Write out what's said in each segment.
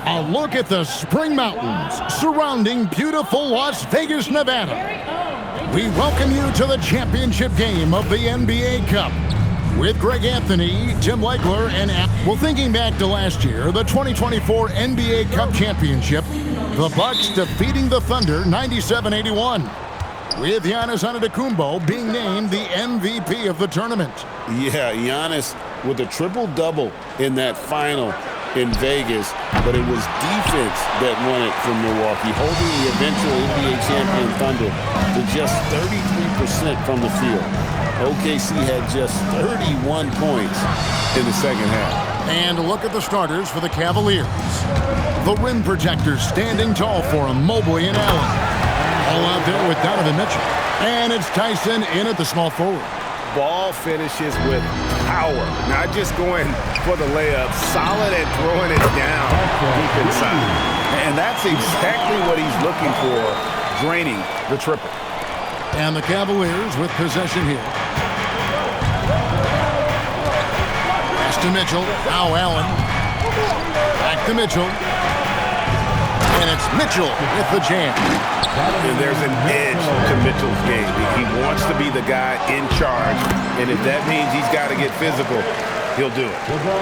A look at the Spring Mountains surrounding beautiful Las Vegas, Nevada. We welcome you to the championship game of the NBA Cup with Greg Anthony, Tim Legler, and well, thinking back to last year, the 2024 NBA Cup Championship, the Bucks defeating the Thunder 97-81, with Giannis Antetokounmpo being named the MVP of the tournament. Yeah, Giannis with a triple-double in that final in Vegas, but it was defense that won it from Milwaukee, holding the eventual NBA champion Thunder to just 33% from the field. OKC had just 31 points in the second half. And look at the starters for the Cavaliers. The rim protectors standing tall for them, Mobley and Allen. All out there with Donovan Mitchell. And it's Tyson in at the small forward. Ball finishes with power, not just going for the layup, solid at throwing it down deep inside. And that's exactly what he's looking for, draining the triple. And the Cavaliers with possession here. Pass to Mitchell, now Allen. Back to Mitchell. And it's Mitchell with the jam. And there's an edge to Mitchell's game. He wants to be the guy in charge, and if that means he's got to get physical, he'll do it.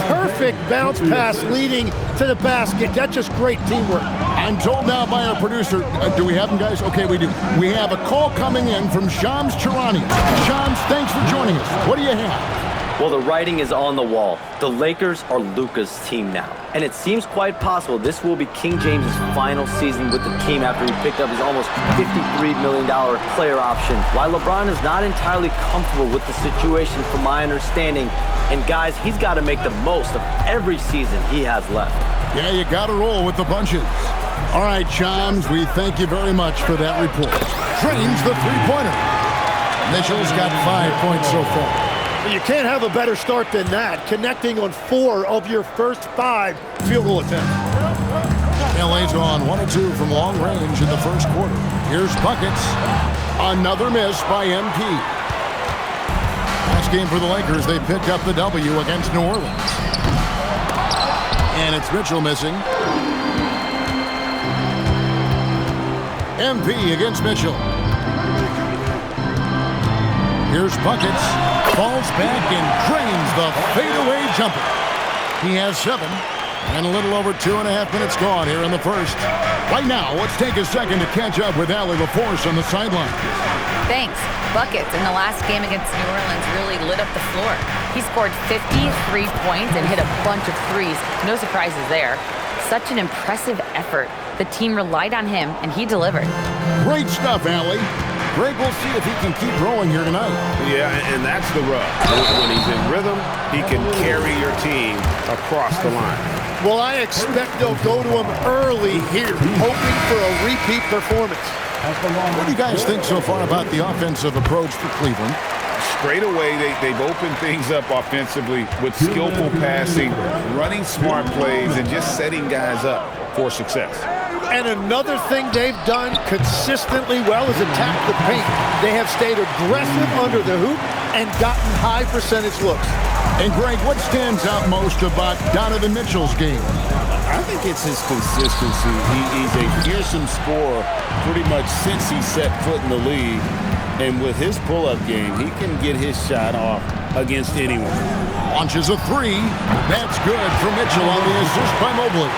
Perfect bounce pass leading to the basket. That's just great teamwork. I'm told now by our producer, do we have him, guys? Okay, we do. We have a call coming in from Shams Charania. Shams, thanks for joining us. What do you have? Well, the writing is on the wall. The Lakers are Luka's team now. And it seems quite possible this will be King James's final season with the team after he picked up his almost $53 million player option. While LeBron is not entirely comfortable with the situation from my understanding, and guys, he's got to make the most of every season he has left. Yeah, you got to roll with the punches. All right, Shams, we thank you very much for that report. Trains the three-pointer. Mitchell's got 5 points so far. You can't have a better start than that, connecting on 4 of your first 5 field goal attempts. LA's on 1 of 2 from long range in the first quarter. Here's buckets. Another miss by MP. Last game for the Lakers, they picked up the W against New Orleans. And it's Mitchell missing. MP against Mitchell. Here's buckets. Falls back and drains the fadeaway jumper. He has 7, and a little over 2.5 minutes gone here in the first. Right now, let's take a second to catch up with Allie LaForce on the sideline. Thanks. Buckets in the last game against New Orleans really lit up the floor. He scored 53 points and hit a bunch of threes. No surprises there. Such an impressive effort. The team relied on him, and he delivered. Great stuff, Allie. Greg, we'll see if he can keep rolling here tonight. Yeah, and that's the rub. When he's in rhythm, he can carry your team across the line. Well, I expect they'll go to him early here, hoping for a repeat performance. What do you guys think so far about the offensive approach for Cleveland? Straight away, they've opened things up offensively with skillful passing, running smart plays, and just setting guys up for success. And another thing they've done consistently well is attack the paint. They have stayed aggressive under the hoop and gotten high percentage looks. And Greg, what stands out most about Donovan Mitchell's game? I think it's his consistency. He's a fearsome scorer pretty much since he set foot in the league. And with his pull-up game, he can get his shot off against anyone. Launches a 3. That's good for Mitchell on the assist by Mobley.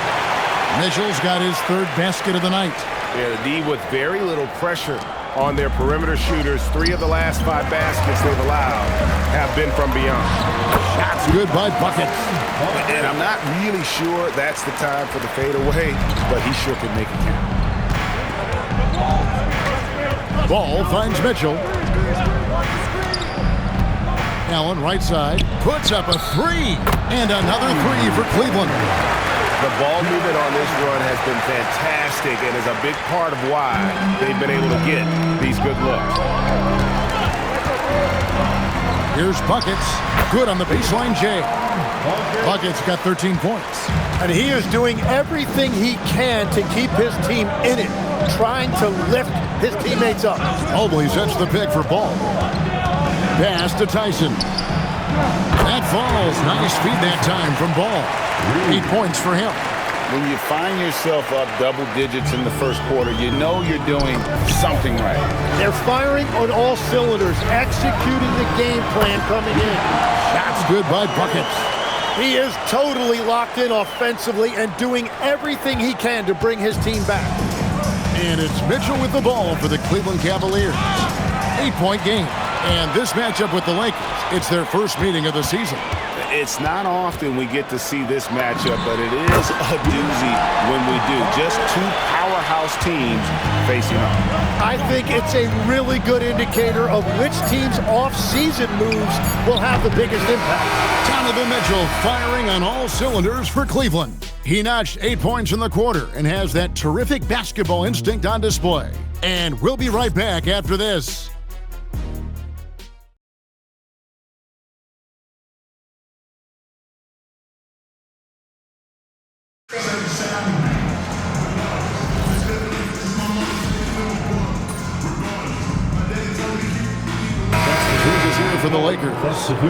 Mitchell's got his 3rd basket of the night. Yeah, the D with very little pressure on their perimeter shooters. 3 of the last 5 baskets they've allowed have been from beyond. Shots good by Buckets. And I'm not really sure that's the time for the fadeaway, but he sure can make it count. Ball finds Mitchell. Allen, right side, puts up a 3. And another 3 for Cleveland. The ball movement on this run has been fantastic and is a big part of why they've been able to get these good looks. Here's Buckets. Good on the baseline J. Buckets got 13 points. And he is doing everything he can to keep his team in it, trying to lift his teammates up. Mobley sets the pick for Ball. Pass to Tyson. That falls. Nice feed that time from Ball. 8 points for him. When you find yourself up double digits in the first quarter, you know you're doing something right. They're firing on all cylinders, executing the game plan coming in. That's good by Buckets. He is totally locked in offensively and doing everything he can to bring his team back. And it's Mitchell with the ball for the Cleveland Cavaliers. 8-point game. And this matchup with the Lakers, it's their first meeting of the season. It's not often we get to see this matchup, but it is a doozy when we do. Just two powerhouse teams facing off. I think it's a really good indicator of which team's off-season moves will have the biggest impact. Donovan Mitchell firing on all cylinders for Cleveland. He notched 8 points in the quarter and has that terrific basketball instinct on display. And we'll be right back after this. For the Lakers,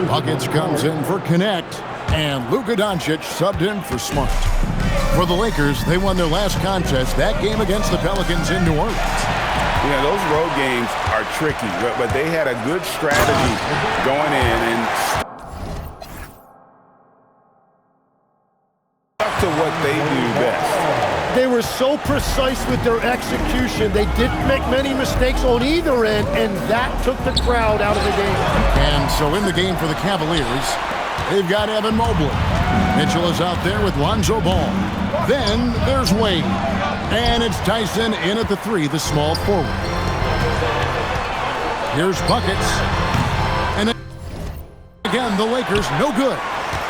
Buckets comes in for Connect, and Luka Doncic subbed in for Smart. For the Lakers, they won their last contest, that game against the Pelicans in New Orleans. Yeah, those road games are tricky, but they had a good strategy going in and stuck to what they do best. They were so precise with their execution. They didn't make many mistakes on either end, and that took the crowd out of the game. And so in the game for the Cavaliers, they've got Evan Mobley. Mitchell is out there with Lonzo Ball. Then there's Wade. And it's Tyson in at the three, the small forward. Here's Buckets. And again, the Lakers no good.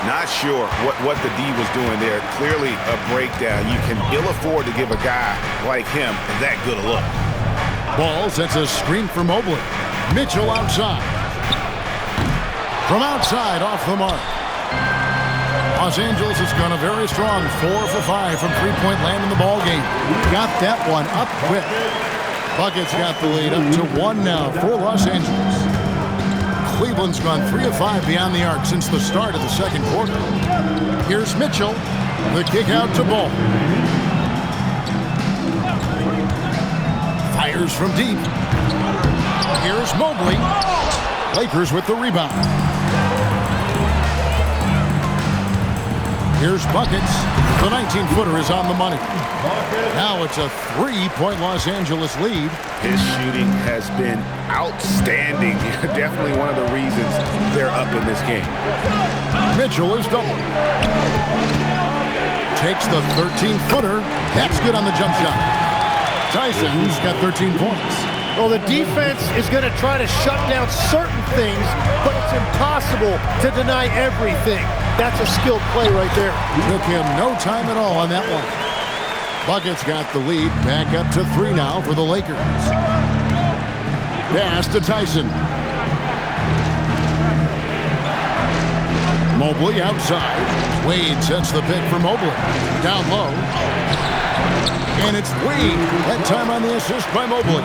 Not sure what the D was doing there. Clearly a breakdown. You can ill afford to give a guy like him that good a look. Ball sets a screen for Mobley. Mitchell outside. From outside, off the mark. Los Angeles has gone a very strong 4 for 5 from three-point land in the ball game. Got that one up quick. Buckets got the lead up to 1 now for Los Angeles. Cleveland's gone 3 of 5 beyond the arc since the start of the second quarter. Here's Mitchell. The kick out to Ball. Fires from deep. Here's Mobley. Lakers with the rebound. Here's Buckets. The 19-footer is on the money. Now it's a 3-point Los Angeles lead. His shooting has been outstanding. Definitely one of the reasons they're up in this game. Mitchell is double. Takes the 13-footer. That's good on the jump shot. Tyson's got 13 points. Well, the defense is going to try to shut down certain things, but it's impossible to deny everything. That's a skilled play right there. Took him no time at all on that one. Buckets got the lead. Back up to 3 now for the Lakers. Pass to Tyson. Mobley outside. Wade sets the pick for Mobley. Down low. And it's Wade. That time on the assist by Mobley.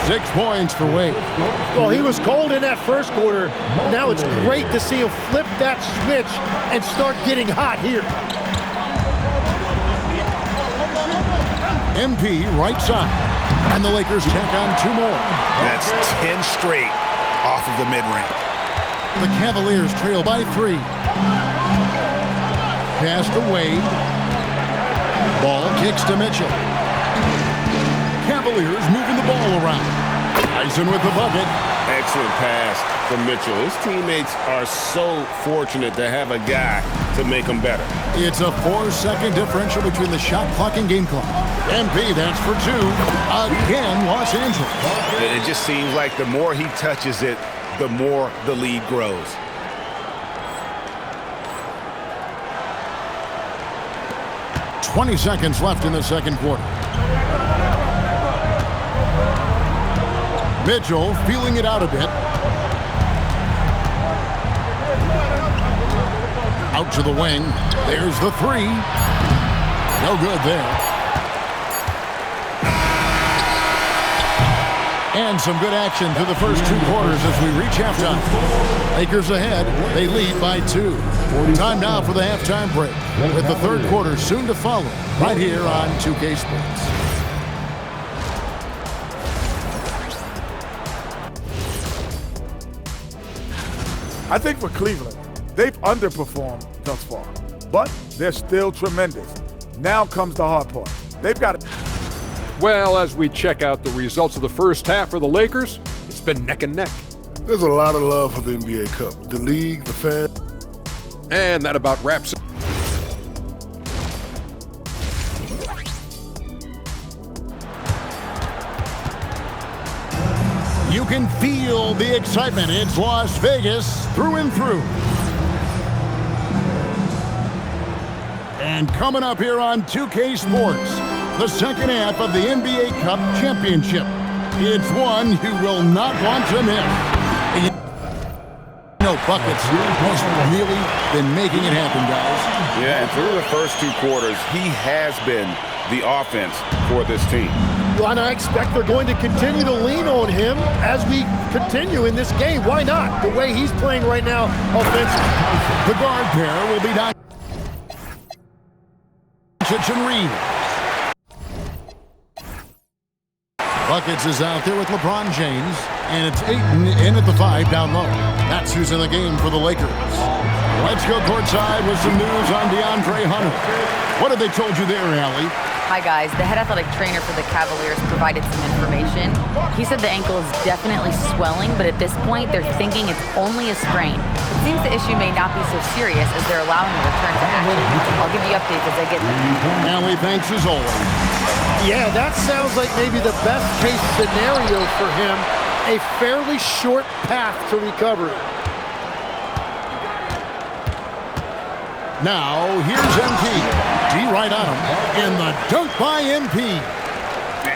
6 points for Wade. Well, he was cold in that first quarter. Now it's great to see him flip that switch and start getting hot here. MP right side. And the Lakers tack on 2 more. That's 10 straight off of the mid-range. The Cavaliers trail by 3. Pass to Wade. Ball kicks to Mitchell. Cavaliers moving the ball around. Tyson with the bucket. Excellent pass from Mitchell. His teammates are so fortunate to have a guy to make them better. It's a 4-second differential between the shot clock and game clock. MP, that's for 2. Again, Los Angeles. It just seems like the more he touches it, the more the lead grows. "20 seconds left in the second quarter. Mitchell feeling it out a bit. Out to the wing. There's the 3. No good there. And some good action through the first 2 quarters as we reach halftime. Lakers ahead. They lead by 2. Time now for the halftime break, with the third quarter soon to follow, right here on 2K Sports. I think for Cleveland, they've underperformed thus far, but they're still tremendous. Now comes the hard part. They've got to... Well, as we check out the results of the first half for the Lakers, it's been neck and neck. There's a lot of love for the NBA Cup. The league, the fans. And that about wraps it. You can feel the excitement. It's Las Vegas through and through. And coming up here on 2K Sports, the second half of the NBA Cup Championship. It's one you will not want to miss. And you know, Buckets has really been making it happen, guys. Yeah, and through the first 2 quarters, he has been the offense for this team. Well, and I expect they're going to continue to lean on him as we continue in this game. Why not? The way he's playing right now offensively. The guard pair will be Doncic and Reed. Buckets is out there with LeBron James, and it's Ayton in at the 5 down low. That's who's in the game for the Lakers. Let's go courtside with some news on DeAndre Hunter. What have they told you there, Allie? Hi, guys. The head athletic trainer for the Cavaliers provided some information. He said the ankle is definitely swelling, but at this point, they're thinking it's only a sprain. It seems the issue may not be so serious as they're allowing a return to action. I'll give you updates as I get them. Allie, thanks as always. Yeah, that sounds like maybe the best case scenario for him. A fairly short path to recovery. Now, here's MP. D right on him. And the dunk by MP.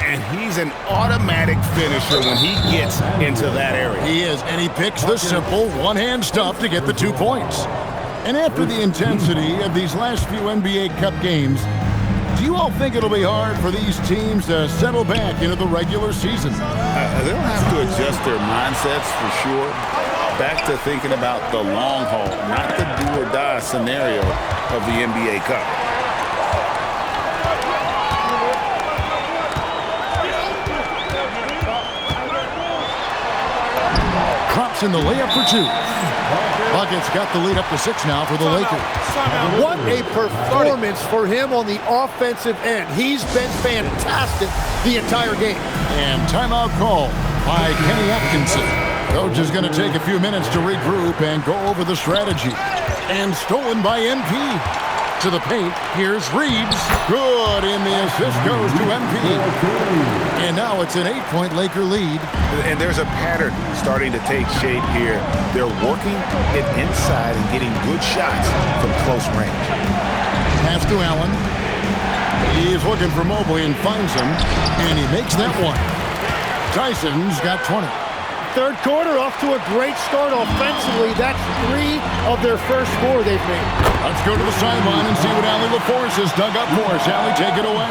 And he's an automatic finisher when he gets into that area. He is, and he picks the simple one-hand stuff to get the 2 points. And after the intensity of these last few NBA Cup games, do you all think it'll be hard for these teams to settle back into the regular season? They'll have to adjust their mindsets for sure. Back to thinking about the long haul, not the do-or-die scenario of the NBA Cup. Crops in the layup for 2. Buckets got the lead up to 6 now for the Lakers. What a performance for him on the offensive end. He's been fantastic the entire game. And timeout call by Kenny Atkinson. Coach is going to take a few minutes to regroup and go over the strategy. And stolen by MP. To the paint, here's Reeves. Good, and the assist goes to MP. And now it's an 8-point Laker lead. And there's a pattern starting to take shape here. They're working it inside and getting good shots from close range. Pass to Allen. He's looking for Mobley and finds him, and he makes that one. Tyson's got 20. Third quarter off to a great start offensively. That's 3 of their first 4 they've made. Let's go to the sideline and see what Allie LaForce has dug up for us. Allie, take it away.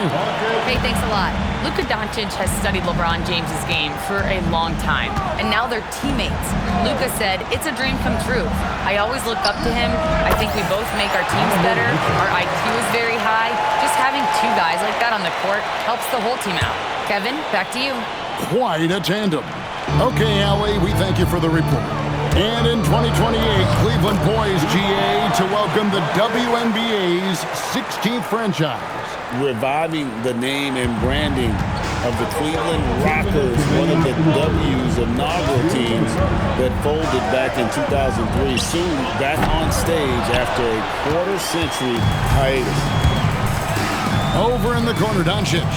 Hey, thanks a lot. Luka Doncic has studied LeBron James' game for a long time, and now they're teammates. Luka said, "It's a dream come true. I always look up to him. I think we both make our teams better. Our IQ is very high. Just having 2 guys like that on the court helps the whole team out." Kevin, back to you. Quite a tandem. Okay, Allie, we thank you for the report. And in 2028, Cleveland poised, GA, to welcome the WNBA's 16th franchise. Reviving the name and branding of the Cleveland Rockers, one of the W's inaugural teams that folded back in 2003, soon back on stage after a quarter-century hiatus. Over in the corner, Doncic.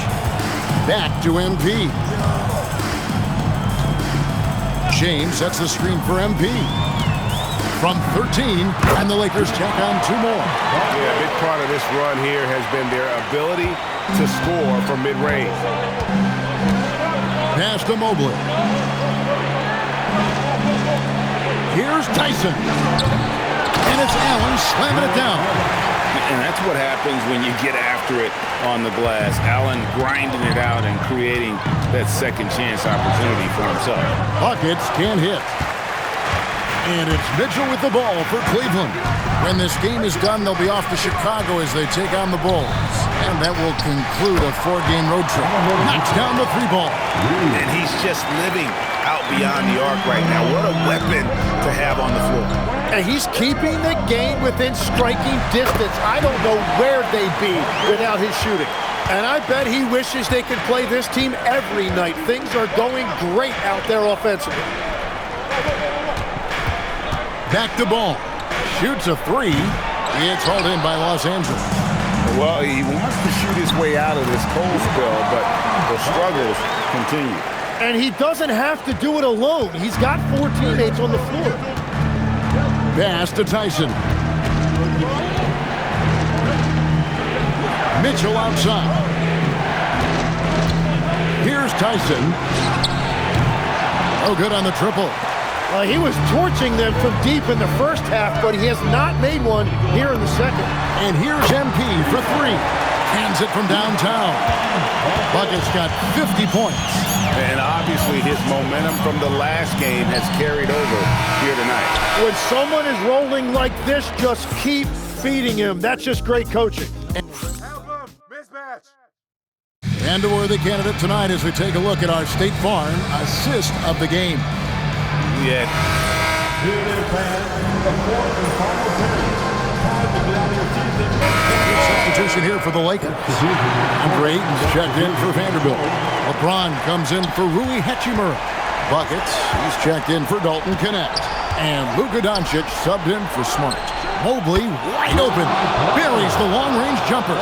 Back to MP. James sets the screen for MP. From 13, and the Lakers tack on 2 more. Yeah, a big part of this run here has been their ability to score from mid-range. Pass to Mobley. Here's Tyson. And it's Allen slamming it down. And that's what happens when you get after it on the glass. Allen grinding it out and creating that second chance opportunity for himself. Buckets can't hit. And it's Mitchell with the ball for Cleveland. When this game is done, they'll be off to Chicago as they take on the Bulls. And that will conclude a 4-game road trip. Knocks down the 3 ball. And he's just living out beyond the arc right now. What a weapon to have on the floor. And he's keeping the game within striking distance. I don't know where they'd be without his shooting. And I bet he wishes they could play this team every night. Things are going great out there offensively. Back to ball. Shoots a 3. It's hauled in by Los Angeles. Well, he wants to shoot his way out of this cold spell, but the struggles continue. And he doesn't have to do it alone. He's got 4 teammates on the floor. Pass to Tyson. Mitchell outside. Here's Tyson. Oh, good on the triple. He was torching them from deep in the first half, but he has not made one here in the second. And here's MP for 3. Hands it from downtown. Bucket's got 50 points. And obviously his momentum from the last game has carried over here tonight. When someone is rolling like this, just keep feeding him. That's just great coaching. And a worthy candidate tonight as we take a look at our State Farm assist of the game. Yeah. Substitution here for the Lakers. Andre Ayton's checked in for Vanderbilt. LeBron comes in for Rui Hachimura. Buckets, he's checked in for Dalton Knecht. And Luka Doncic subbed in for Smart. Mobley wide open. Buries the long-range jumper.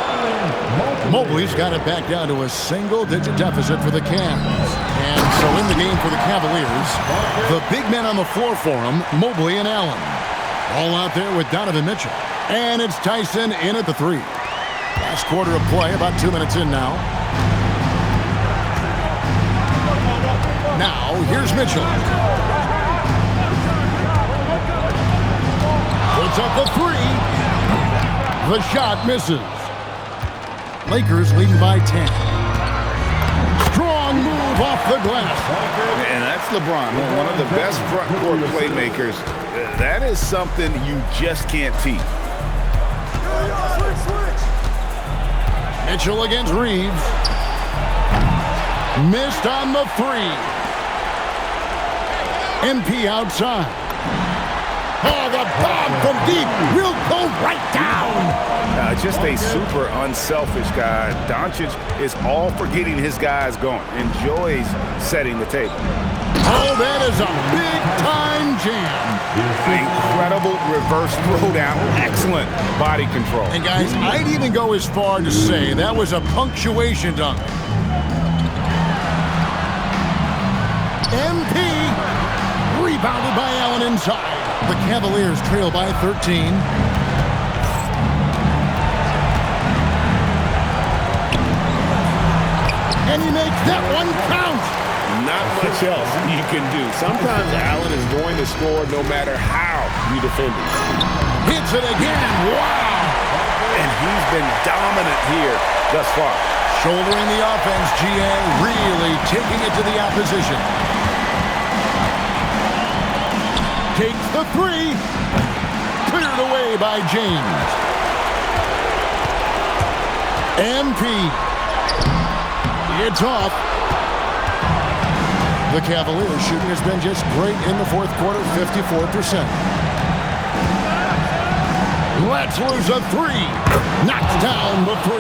Mobley's got it back down to a single-digit deficit for the Cavs. And so in the game for the Cavaliers, the big men on the floor for them, Mobley and Allen. All out there with Donovan Mitchell. And it's Tyson in at the 3. Last quarter of play, about 2 minutes in now. Now, here's Mitchell. Puts up the 3. The shot misses. Lakers leading by 10. Strong move off the glass. And that's LeBron, one of the best front court playmakers. That is something you just can't teach. Mitchell against Reeves. Missed on the 3. MP outside. Oh, the bomb from deep will go right down. Just a super unselfish guy. Doncic is all for getting his guys going. Enjoys setting the table. Oh, that is a big-time jam. Incredible reverse throwdown. Excellent body control. And, guys, I'd even go as far to say that was a punctuation dunk. MP rebounded by Allen inside. The Cavaliers trail by 13. And he makes that one count. Not much else you can do. Sometimes Allen is going to score no matter how you defend him. Hits it again. Wow. And he's been dominant here thus far. Shouldering the offense, GA really taking it to the opposition. Takes the 3. Cleared away by James. MP. It's off. The Cavaliers shooting has been just great in the fourth quarter, 54%. Let's lose a 3. Knocks down the 3.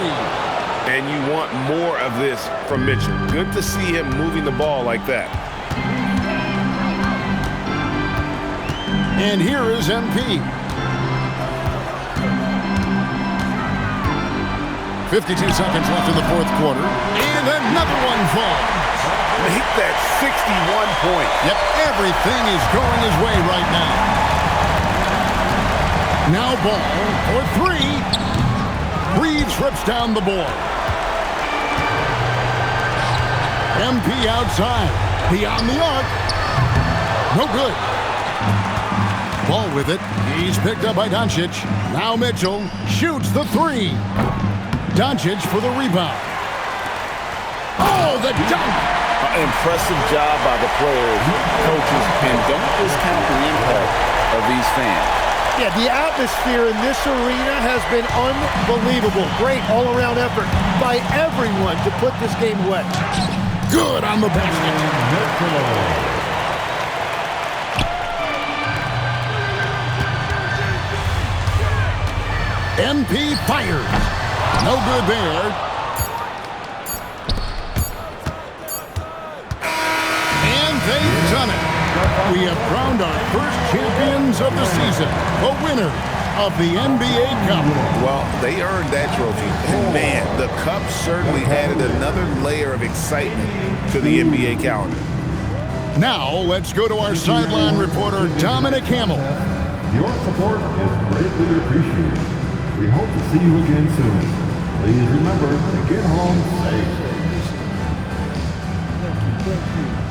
And you want more of this from Mitchell. Good to see him moving the ball like that. And here is MP. 52 seconds left in the fourth quarter. And another one falls. Make that 61 point. Yep, everything is going his way right now. Now ball for 3. Reeves rips down the board. MP outside. Beyond the arc. No good. Ball with it. He's picked up by Doncic. Now Mitchell shoots the 3. Doncic for the rebound. Oh, the dunk! Impressive job by the players, coaches, and don't discount the impact of these fans. Yeah, the atmosphere in this arena has been unbelievable. Great all-around effort by everyone to put this game away. Good on the basket. MP fires. No good there. And they've done it. We have crowned our first champions of the season, the winner of the NBA Cup. Well, they earned that trophy. And man, the Cup certainly added another layer of excitement to the NBA calendar. Now, let's go to our sideline reporter, Dominic Hamill. Your support is greatly appreciated. We hope to see you again soon. Please remember to get home safe. Thank you.